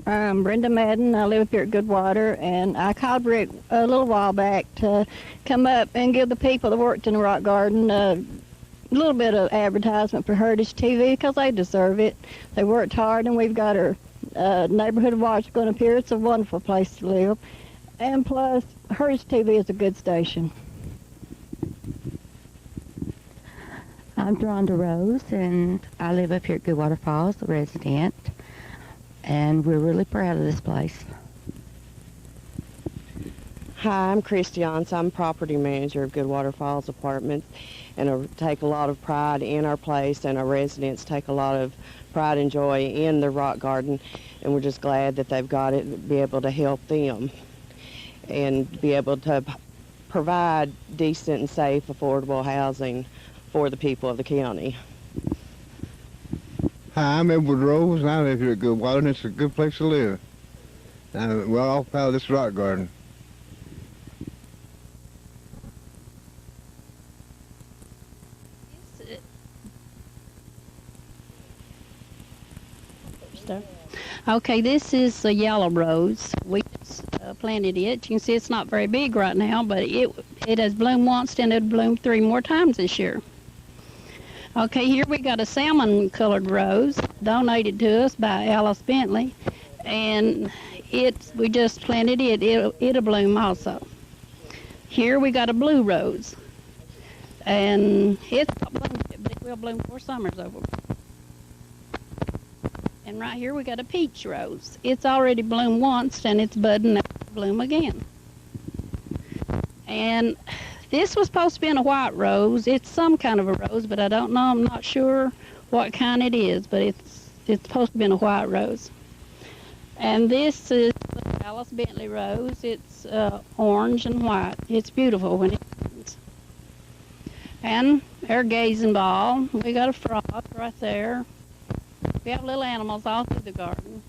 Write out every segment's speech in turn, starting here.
I'm Brenda Madden. I live up here at Goodwater, and I called Rick a little while back to come up and give the people that worked in the rock garden a little bit of advertisement for Heritage TV because they deserve it. They worked hard, and we've got our neighborhood watch going up here. It's a wonderful place to live. And plus, Heritage TV is a good station. I'm Rhonda Rose, and I live up here at Goodwater Falls, a resident, and we're really proud of this place. Hi, I'm Christy Ons. I'm property manager of Goodwater Falls Apartments, and I take a lot of pride in our place, and our residents take a lot of pride and joy in the rock garden, and we're just glad that they've got it, be able to help them and be able to provide decent and safe, affordable housing for the people of the county. Hi, I'm Edward Rose, and I live here at Goodwater, and it's a good place to live. We're all proud of this rock garden. Okay, this is a yellow rose. We just planted it. You can see it's not very big right now, but it has bloomed once and it'll bloom 3 more times this year. Okay, here we got a salmon-colored rose donated to us by Alice Bentley, and we just planted it. It'll bloom also. Here we got a blue rose, and it's not bloomed yet, but it will bloom 4 summers over. And right here we got a peach rose. It's already bloomed once, and it's budding now to bloom again. And this was supposed to be in a white rose. It's some kind of a rose, but I don't know. I'm not sure what kind it is, but it's supposed to be in a white rose. And this is the Alice Bentley rose. It's orange and white. It's beautiful when it blooms. And our gazing ball. We got a frog right there. We have little animals all through the garden.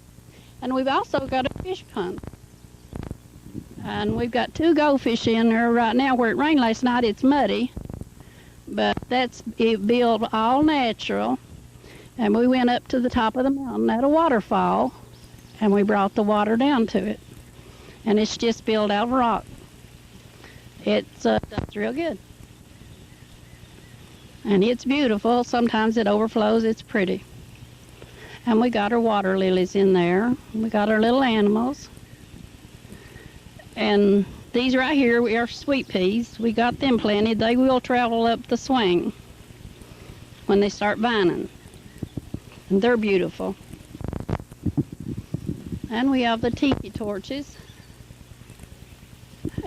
And we've also got a fish pond. And we've got 2 goldfish in there right now. Where it rained last night, it's muddy. But that's built all natural. And we went up to the top of the mountain at a waterfall, and we brought the water down to it. And it's just built out of rock. It's real good. And it's beautiful. Sometimes it overflows. It's pretty. And we got our water lilies in there. We got our little animals. And these right here are sweet peas. We got them planted. They will travel up the swing when they start vining. And they're beautiful. And we have the tiki torches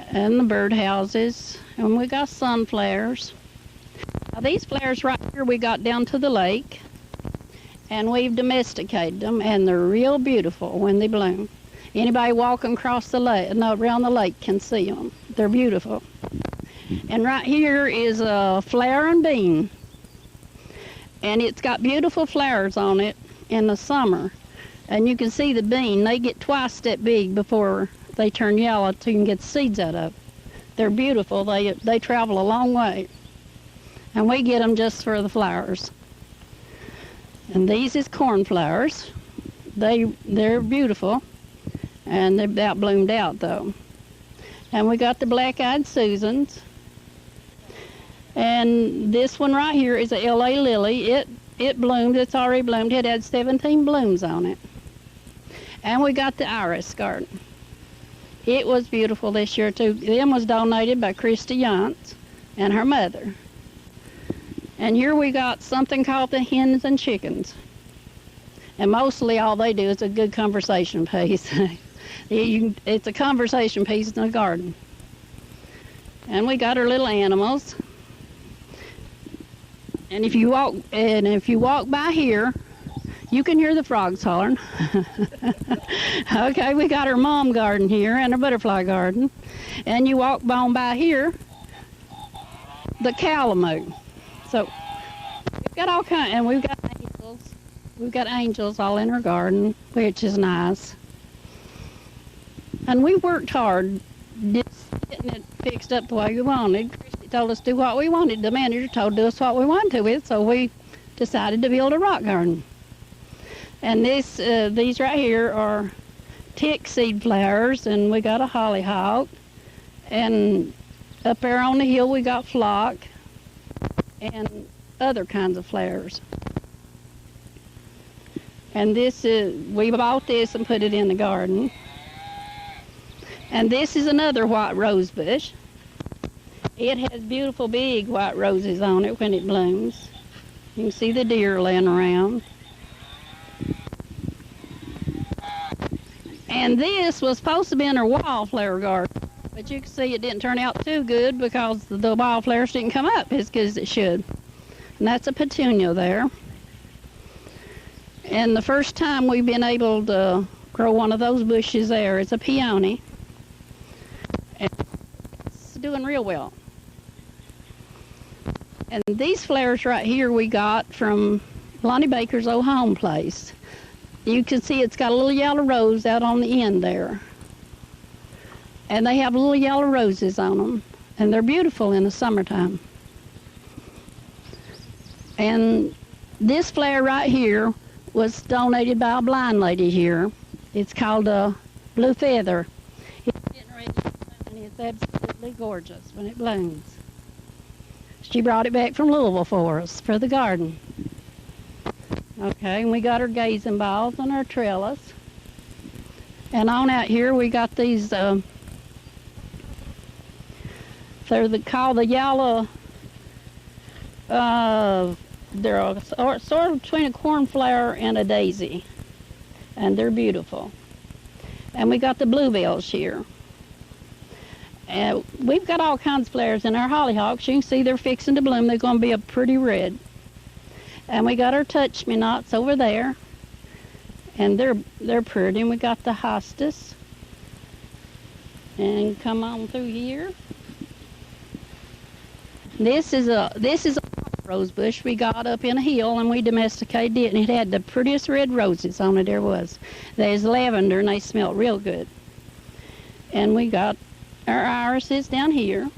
and the birdhouses. And we got sunflowers. Now these flowers right here we got down to the lake. And we've domesticated them, and they're real beautiful when they bloom. Anybody walking across the lake, around the lake can see them. They're beautiful. And right here is a flowering bean. And it's got beautiful flowers on it in the summer. And you can see the bean. They get twice that big before they turn yellow so you can get the seeds out of. They're beautiful. They travel a long way. And we get them just for the flowers. And these is cornflowers. They're beautiful. And they're about bloomed out, though. And we got the black-eyed Susans. And this one right here is a L.A. lily. It bloomed. It's already bloomed. It had 17 blooms on it. And we got the iris garden. It was beautiful this year, too. Them was donated by Christy Yance and her mother. And here we got something called the hens and chickens. And mostly all they do is a good conversation piece. It's a conversation piece in the garden. And we got our little animals. And if you walk by here, you can hear the frogs hollering. Okay, we got our mom garden here and our butterfly garden. And you walk on by here, the calamoo. So we've got all kinds, and we've got angels. We've got angels all in our garden, which is nice. And we worked hard just getting it fixed up the way we wanted. Christy told us to do what we wanted. The manager told us what we wanted to with, so we decided to build a rock garden. And these right here are tick seed flowers, and we got a hollyhock. And up there on the hill we got flock and other kinds of flowers. And we bought this and put it in the garden. And this is another white rose bush. It has beautiful big white roses on it when it blooms. You can see the deer laying around. And this was supposed to be in our wildflower garden, but you can see it didn't turn out too good because the wildflowers didn't come up as good as it should. And that's a petunia there. And the first time we've been able to grow one of those bushes there, it's a peony. And it's doing real well. And these flowers right here we got from Lonnie Baker's old home place. You can see it's got a little yellow rose out on the end there. And they have little yellow roses on them. And they're beautiful in the summertime. And this flower right here was donated by a blind lady here. It's called a blue feather. It's getting ready to bloom, and it's absolutely gorgeous when it blooms. She brought it back from Louisville for us, for the garden. Okay, and we got our gazing balls and our trellis. And on out here we got these, they're called the yellow, they're sort of between a cornflower and a daisy. And they're beautiful. And we got the bluebells here. And we've got all kinds of flowers in our hollyhocks. You can see they're fixing to bloom. They're going to be a pretty red. And we got our touch-me-nots over there. And they're pretty. And we got the hostas. And come on through here. This is a rose bush we got up in a hill, and we domesticated it, and it had the prettiest red roses on it there was. There's lavender, and they smelled real good. And we got our irises down here.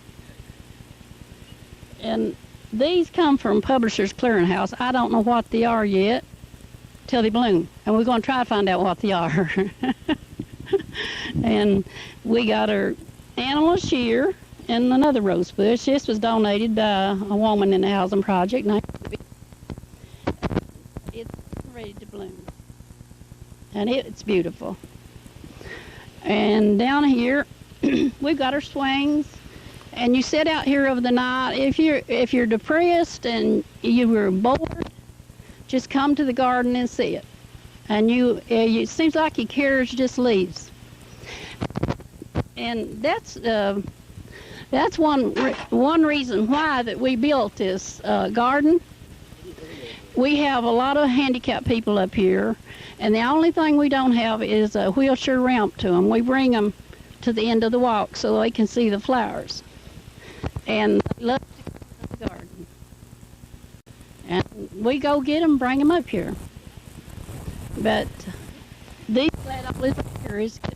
And these come from Publishers Clearinghouse. I don't know what they are yet till they bloom, and we're going to try to find out what they are. And we got our animals here and another rose bush. This was donated by a woman in the housing project. It's ready to bloom, and it's beautiful. And down here we've got our swings, and you sit out here over the night. If you're depressed and you were bored, just come to the garden and see it. And it seems like your cares just leaves. And that's one reason why that we built this garden. We have a lot of handicapped people up here, and the only thing we don't have is a wheelchair ramp to them. We bring them to the end of the walk so they can see the flowers. And they love to go to the garden. And we go get them, bring them up here. But these gladiolus here is good.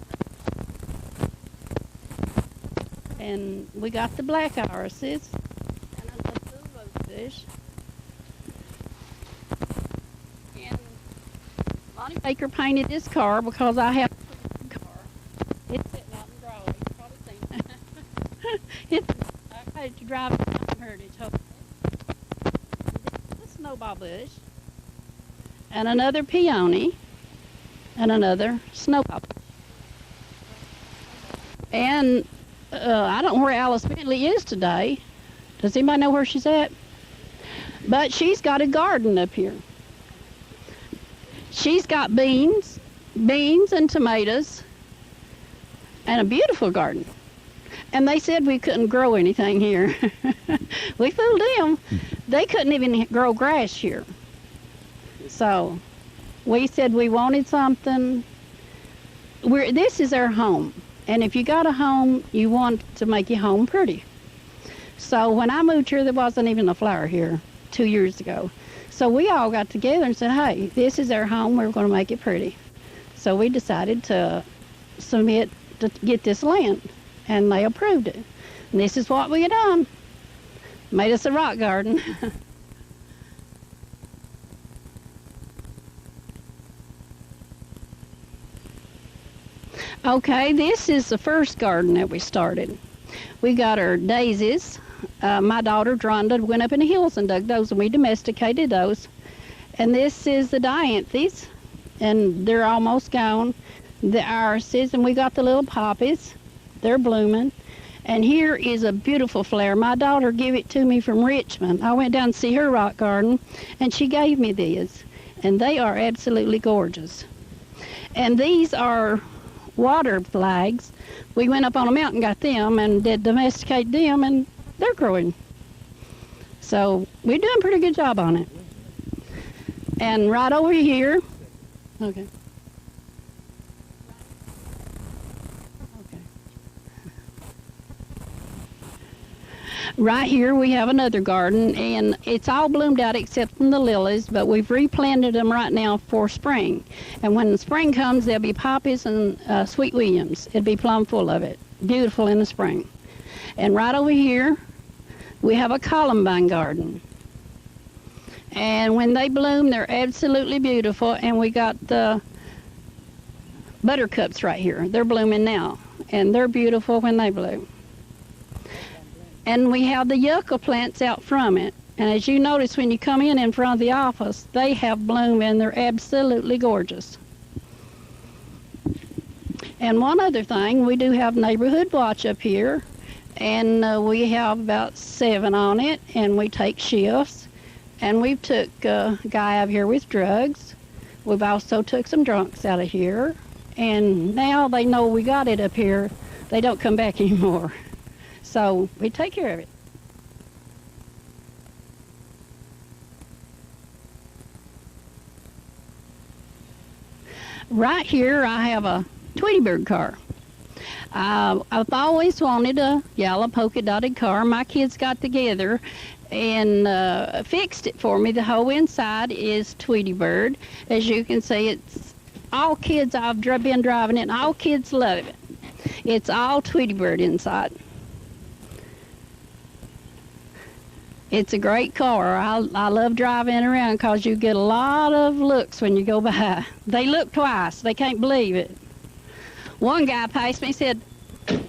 And we got the black irises and another little rosebush. And Lonnie Baker painted this car because I have a car. It's sitting out in Raleigh. You've probably seen it. I had to drive it down from Heritage Home. This is a snowball bush. And another peony. And another snowball bush. And I don't know where Alice Bentley is today. Does anybody know where she's at? But she's got a garden up here. She's got beans and tomatoes, and a beautiful garden. And they said we couldn't grow anything here. We fooled them. They couldn't even grow grass here. So we said we wanted something. This is our home. And if you got a home, you want to make your home pretty. So when I moved here, there wasn't even a flower here 2 years ago. So we all got together and said, hey, this is our home. We're going to make it pretty. So we decided to submit to get this land, and they approved it. And this is what we had done. Made us a rock garden. Okay, this is the first garden that we started. We got our daisies. My daughter, Dronda, went up in the hills and dug those, and we domesticated those. And this is the dianthes, and they're almost gone. The irises, and we got the little poppies. They're blooming. And here is a beautiful flare. My daughter gave it to me from Richmond. I went down to see her rock garden, and she gave me these. And they are absolutely gorgeous. And these are water flags. We went up on a mountain, got them, and did domesticate them, and they're growing. So we're doing a pretty good job on it. And right over here, okay. Right here we have another garden, and it's all bloomed out except from the lilies, but we've replanted them right now for spring. And when the spring comes, there'll be poppies and sweet williams. It'll be plumb full of it. Beautiful in the spring. And right over here, we have a columbine garden. And when they bloom, they're absolutely beautiful. And we got the buttercups right here. They're blooming now, and they're beautiful when they bloom. And we have the yucca plants out from it. And as you notice when you come in front of the office, they have bloom and they're absolutely gorgeous. And one other thing, we do have Neighborhood Watch up here. And we have about 7 on it, and we take shifts. And we've took a guy out here with drugs. We've also took some drunks out of here. And now they know we got it up here. They don't come back anymore. So we take care of it. Right here I have a Tweety Bird car. I've always wanted a yellow polka dotted car. My kids got together and fixed it for me. The whole inside is Tweety Bird. As you can see, it's all kids. I've been driving it, and all kids love it. It's all Tweety Bird inside. It's a great car. I love driving around because you get a lot of looks when you go by. They look twice. They can't believe it. One guy passed me and said,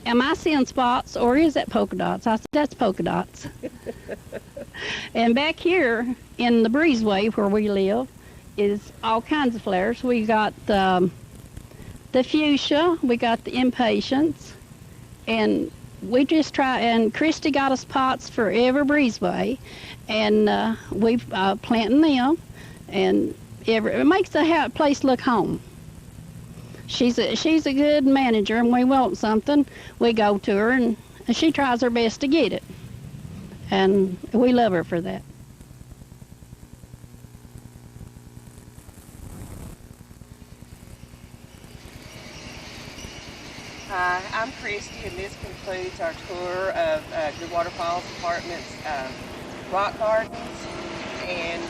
"Am I seeing spots or is that polka dots?" I said, "That's polka dots." And back here in the breezeway where we live is all kinds of flowers. We got the fuchsia, we got the impatiens, and we just try, and Christy got us pots for every breezeway, and we've planting them, and it makes the place look home. She's a good manager, and we want something, we go to her, and she tries her best to get it, and we love her for that. Hi, I'm Christy, and this concludes our tour of Good Water Falls Apartments rock gardens. And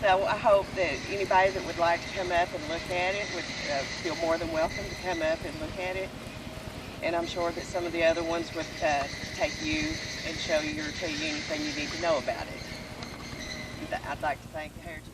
so I hope that anybody that would like to come up and look at it would feel more than welcome to come up and look at it. And I'm sure that some of the other ones would take you and show you or tell you anything you need to know about it. I'd like to thank the Heritage